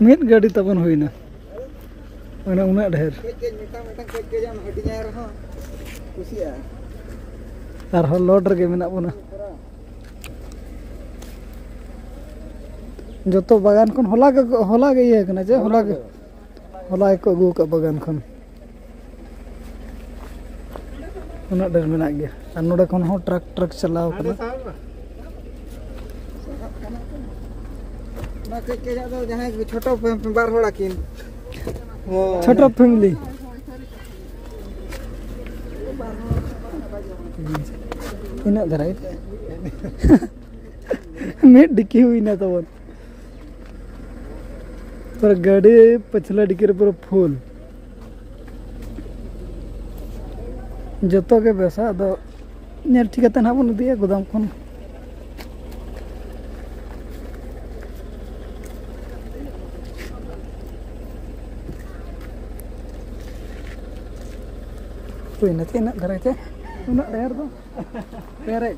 मिट गाड़ी तबन होइना अना उना ढेर और लोड रगे मेना बना जो तो बागान खन होला गे ये कना जे होला को अगू का बागान खन उना ढेर मेना गया और नोडे खन हो ट्रक चलाव कना ना के जादो जहां छोटो बार होड़ा किन छोटो फैमिली इना धराई मैं डिक्की हुई ना तो पर गाड़ी पछला डिक्की रे पूरा फुल जतो के बेसा दो नेर ठिकाते ना बन दिया गोदाम खन कोई ना तीन धराते उना ढेर दो पेरे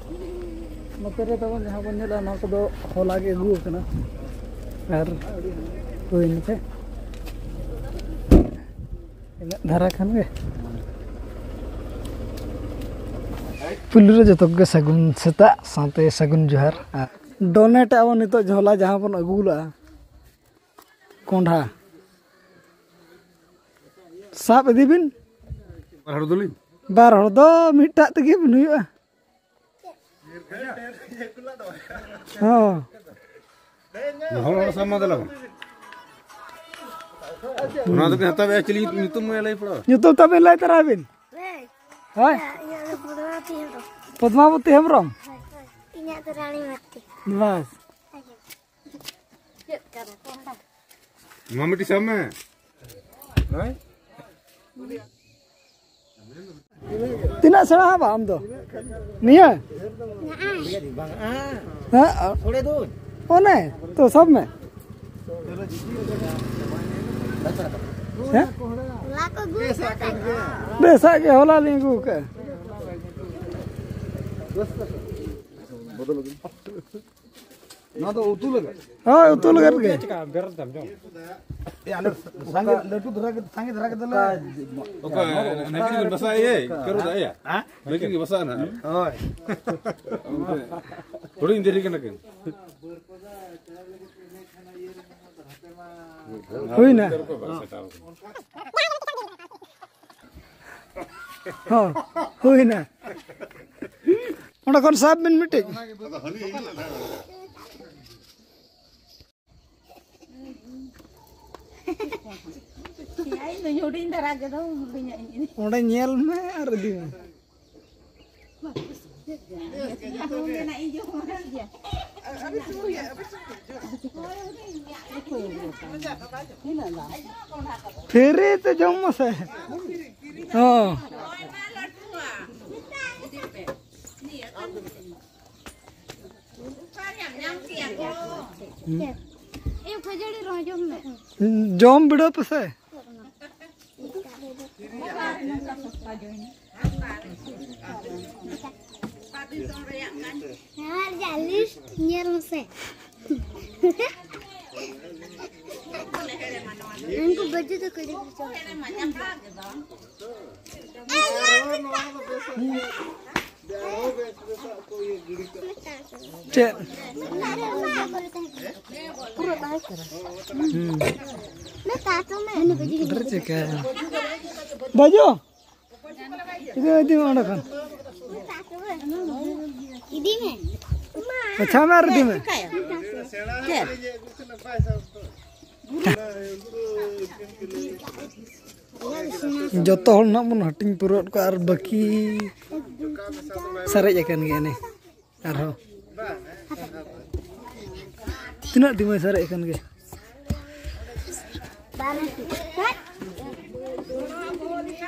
नतरे तब जहाँ बन नेला ना को दो होला के अगू कना और कोई नते इना धरा खान गे पुलु रे जतो के सगुन सेता साते सगुन जोहार डोनेट आवो नितो झोला जहाँ बन अगुला कोंढा साब इदिबिन बार हर दो मिटा तगे बन हुआ हां हर समा दला ना तो हता बे एक्चुअली नितुम में लाई पड़ो नितुम तबे लाई तराबिन हाय पद्मावती हेमरम इना तो रानी मत्ती बस मम्मी सब में हाय तीना सड़ा है हम तो नहीं है थोड़े दूर ओ नहीं तो सब में बेसा के होला लिंगू के ना तो उतुल लगा हां उतुल लगा के बेर दम जो ए आले संगे लड्डू धरा के दला ओके नेकिन बसा ये करो दया हां नेकिन बसा ना ओय थोड़ी देरी के नके होई ना हां होई ना ओना कोन साहब बिन मिटे ओंडे नेल में आर दी में फेरे तो जम से हां जम बिड़ो पसे इनको बजे तो कर बाजो इधर ओंडे खन इदी में अच्छा मार दी में जतो हल ना बन हटिंग पुरट को और बाकी सरेज अकन गे ने और हो तीना दिमे सरेज अकन गे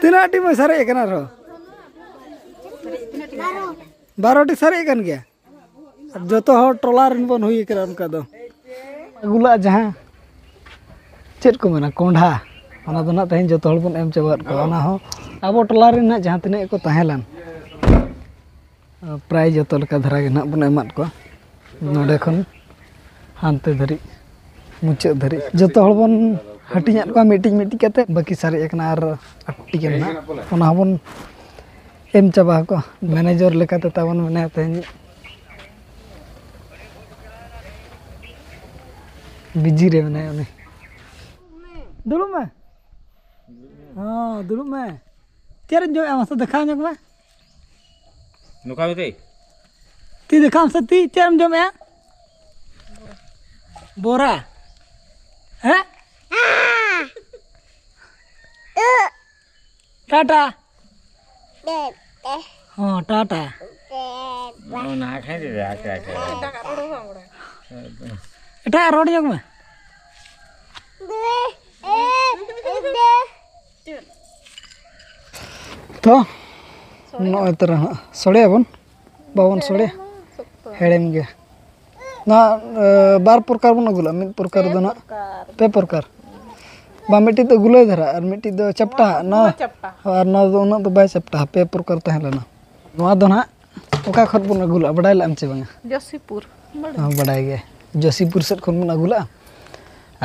तीना दिमे सरेज अकन और हो 12टी सरेज अकन गया जो तो हो टोला रन बन हुई कर उनका दो अगुला जहां चेत को मना कोंढा ओना दो ना तहें जो तोड़ बन एम चबात को ओना हो अब टोला रे ना जहां तिने को तहेलन प्राय जो तो लका धरा के ना बन एमत को नोडे खन हानते धरी मुचाद धरी जो हड़बन हटियात को मिटिंग मिटिंग करते बाकी सारे एक ना आटी के ना ओना बन एम चाबा को मैनेजर लेकाते ताबन मने तेन बिजी रे मने उनी दुलुम में हां दुलुम में चेर जो आमस देखा ᱧᱚᱜ ᱢᱮ नुका बेते ती देखा से ती चेर जो में बोरा हैं टाटा हाँ टाटा ना खाई दे आके एटा रोड ᱧᱚᱜ में तो नॉय तरह सड़े बन बावन सड़े हेड़ेम गे ना बार प्रकार बन अगुला मिद प्रकार दो ना पे प्रकार बा मिट्टी तो गुले धरा और मिट्टी दो चपटा ना और ना दो ना तो बाय चपटा पे प्रकार तहन लेना नवा दो ना ओका खत बन अगुला बडाय लाम चे बांगा जोशीपुर हां बडाय गे जोशीपुर सेट खन बन अगुला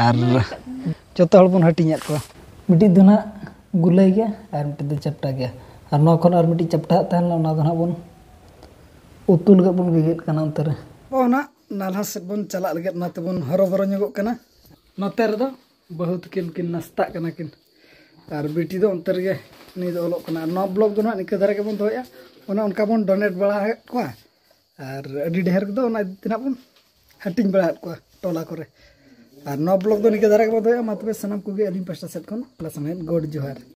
और जतो हड़ बन हटियात को मिट्टी दो ना गुले गे और मिट्टी दो चपटा गे और नौ खन और मिट्टी चपटा तहन ना दो ना बन उतुल गे बन गेट कना अंतर ओना नाला से बन चला लगे ना ते बन हरो बरो ᱧᱚᱜᱚ कना नते रे दो बहुत किन नाश्ता कना किन और बेटी दो अंतर गे नि दो ओलो कना नौ ब्लॉग दो ना निके धरे के बन दोया ओना उनका बन डोनेट बड़ा है को और अडी ढेर दो ना तिना बन हटिंग बड़ा को टोला करे और नौ ब्लॉग दो निके धरे के बन दोया मतबे सनम को गे अली पास्टा सेट खन प्लस में गोड जोहार।